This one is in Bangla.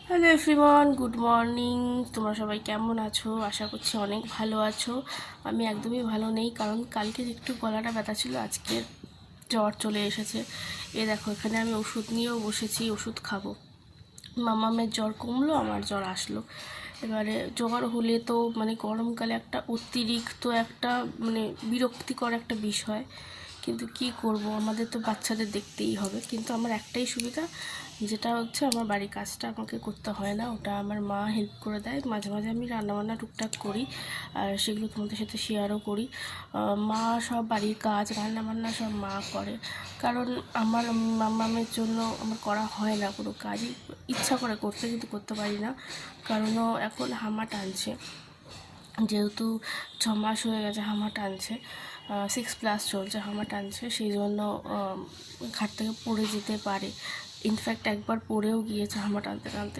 Hello everyone, good morning. তোমরা সবাই কেমন আছো? আশা করছি অনেক ভালো আছো। আমি একদমই ভালো নেই, কারণ কালকে একটু গলাটা ব্যথা ছিল, আজকে জ্বর চলে এসেছে। দেখো, এখানে আমি ওষুধ নিয়েও বসেছি, ওষুধ খাবো। মামামের জ্বর কমলো, আমার জ্বর আসলো। এবারে জ্বর হলে তো গরমকালে একটা অতিরিক্ত একটা বিরক্তিকর একটা বিষয়। কিন্তু কি করব, আমাদের তো বাচ্চাদের দেখতেই হবে। কিন্তু আমার একটাই সুবিধা, যেটা হচ্ছে আমার বাড়ির কাজটা আমাকে করতে হয় না, ওটা আমার মা হেল্প করে দেয়। মাঝে মাঝে আমি রান্নাবান্না টুকটাক করি, আর সেগুলো তোমাদের সাথে শেয়ারও করি। মা সব বাড়ির কাজ রান্নাবান্না সব মা করে, কারণ আমার মামামের জন্য আমার করা হয় না কোনো কাজই। ইচ্ছা করে করতে, কিন্তু করতে পারি না, কারণ ও এখন হামা টানছে। যেহেতু 6 মাস হয়ে গেছে হামা টানছে, 6+ চলছে, হামা টানছে, সেই জন্য ঘাট থেকে পড়ে যেতে পারে। ইনফ্যাক্ট একবার পড়েও গিয়েছে হামা টানতে টানতে,